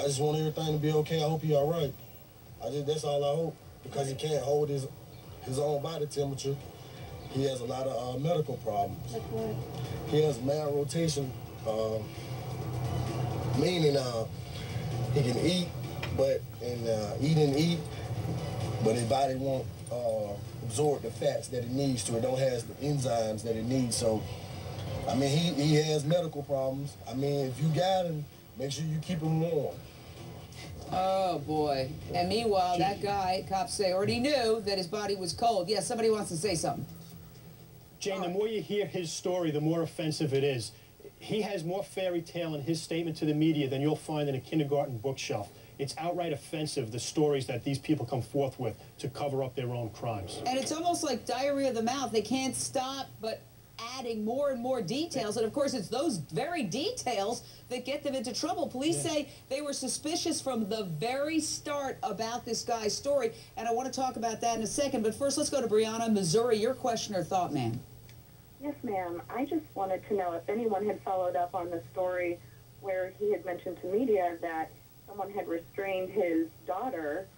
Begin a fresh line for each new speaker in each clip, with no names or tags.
just want everything to be okay. I hope he all right. That's all I hope, because he can't hold his own body temperature. He has a lot of medical problems.
Like what?
He has malrotation, meaning he can eat, eat, but his body won't absorb the fats that it needs to. It don't have the enzymes that it needs. So, I mean, he has medical problems. I mean, if you got him, make sure you keep him warm.
Oh, boy. And meanwhile, that guy, cops say, already knew that his body was cold. Yes, somebody wants to say something.
Jane, the more you hear his story, the more offensive it is. He has more fairy tale in his statement to the media than you'll find in a kindergarten bookshelf. It's outright offensive, the stories that these people come forth with to cover up their own crimes.
And it's almost like diarrhea of the mouth. They can't stop but adding more and more details. And, of course, it's those very details that get them into trouble. Police say they were suspicious from the very start about this guy's story. And I want to talk about that in a second. But first, let's go to Brianna, Missouri. Your question or thought, ma'am?
Yes, ma'am. I just wanted to know if anyone had followed up on the story where he had mentioned to media that someone had restrained his daughter.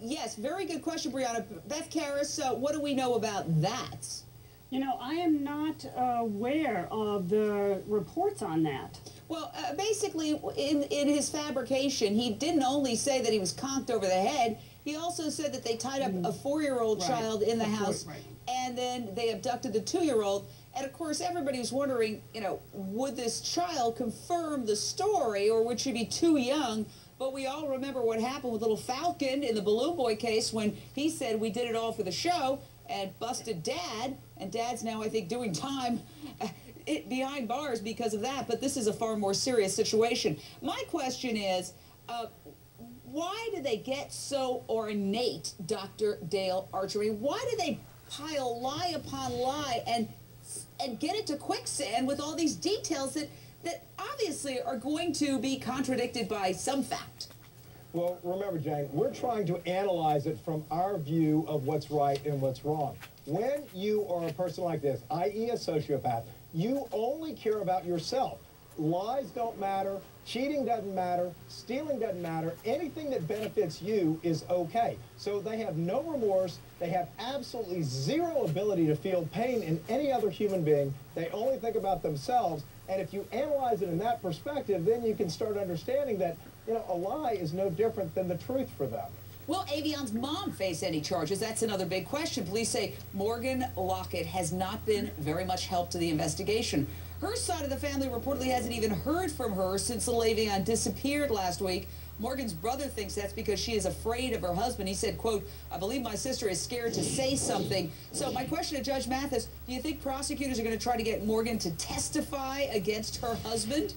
Yes, very good question, Brianna. Beth Karras, what do we know about that?
You know, I am not aware of the reports on that.
Well, basically, in his fabrication, he didn't only say that he was conked over the head, he also said that they tied up a 4-year-old child in the house, and then they abducted the 2-year-old. And, of course, everybody was wondering, you know, would this child confirm the story, or would she be too young? But we all remember what happened with little Falcon in the Balloon Boy case when he said we did it all for the show and busted Dad, and Dad's now, I think, doing time behind bars because of that. But this is a far more serious situation. My question is, why do they get so ornate, Dr. Dale Archer? I mean, why do they pile lie upon lie and get it to quicksand with all these details that obviously are going to be contradicted by some fact?
Well, remember, Jane, we're trying to analyze it from our view of what's right and what's wrong. When you are a person like this, i.e. a sociopath, you only care about yourself. Lies don't matter, cheating doesn't matter, stealing doesn't matter. Anything that benefits you is okay. So they have no remorse. They have absolutely zero ability to feel pain in any other human being. They only think about themselves. And if you analyze it in that perspective, then you can start understanding that, you know, a lie is no different than the truth for them.
Will Avion's mom face any charges? That's another big question. Police say Morgan Lockett has not been very much help to the investigation. Her side of the family reportedly hasn't even heard from her since little Aveion disappeared last week. Morgan's brother thinks that's because she is afraid of her husband. He said, quote, "I believe my sister is scared to say something." So my question to Judge Mathis, do you think prosecutors are going to try to get Morgan to testify against her husband?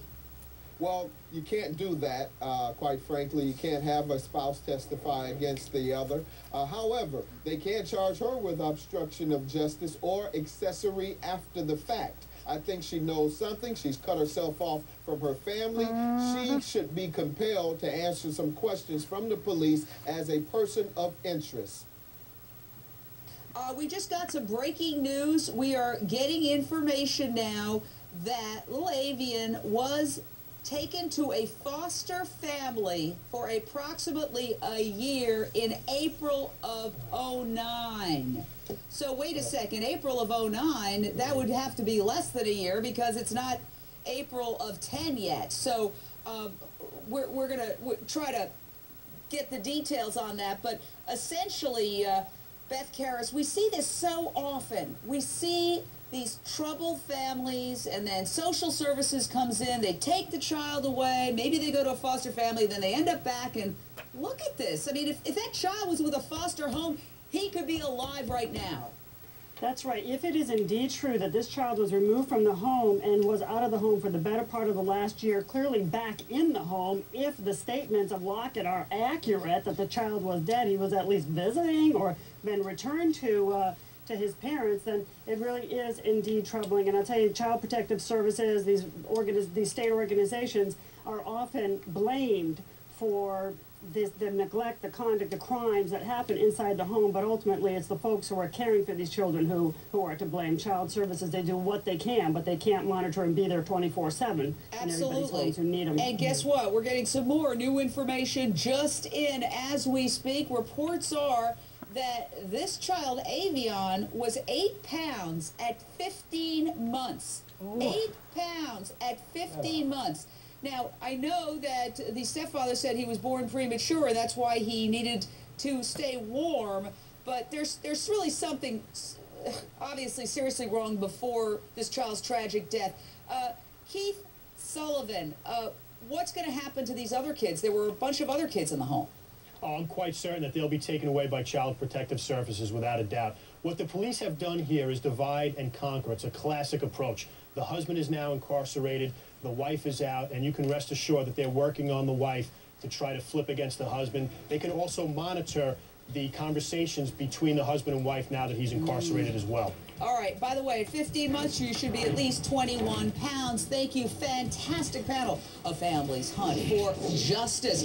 Well, you can't do that, quite frankly. You can't have a spouse testify against the other. However, they can charge her with obstruction of justice or accessory after the fact. I think she knows something. She's cut herself off from her family. She should be compelled to answer some questions from the police as a person of interest.
We just got some breaking news. We are getting information now that little Aveion was taken to a foster family for approximately a year in April of '09. So wait a second, April of '09, that would have to be less than a year because it's not April of '10 yet. So we're going to try to get the details on that. But essentially, Beth Karras, we see this so often. We see these troubled families, and then social services comes in, they take the child away, maybe they go to a foster family, then they end up back, and look at this. I mean, if that child was with a foster home, he could be alive right now.
That's right. If it is indeed true that this child was removed from the home and was out of the home for the better part of the last year, clearly back in the home, if the statements of Lockett are accurate, that the child was dead, he was at least visiting or been returned to his parents, then it really is indeed troubling. And I'll tell you, Child Protective Services, these state organizations are often blamed for the neglect, the conduct, the crimes that happen inside the home, but ultimately it's the folks who are caring for these children who are to blame. Child services, they do what they can, but they can't monitor and be there 24/7 in everybody's homes who need them.
And guess what? We're getting some more new information just in as we speak. Reports are that this child, Aveion, was 8 pounds at 15 months. Ooh. 8 pounds at 15 months. Now, I know that the stepfather said he was born premature, and that's why he needed to stay warm, but there's really something obviously seriously wrong before this child's tragic death. Keith Sullivan, what's going to happen to these other kids? There were a bunch of other kids in the home.
Oh, I'm quite certain that they'll be taken away by Child Protective Services, without a doubt. What the police have done here is divide and conquer. It's a classic approach. The husband is now incarcerated, the wife is out, and you can rest assured that they're working on the wife to try to flip against the husband. They can also monitor the conversations between the husband and wife now that he's incarcerated as well.
All right, by the way, at 15 months, you should be at least 21 pounds. Thank you. Fantastic panel. A family's hunt for justice.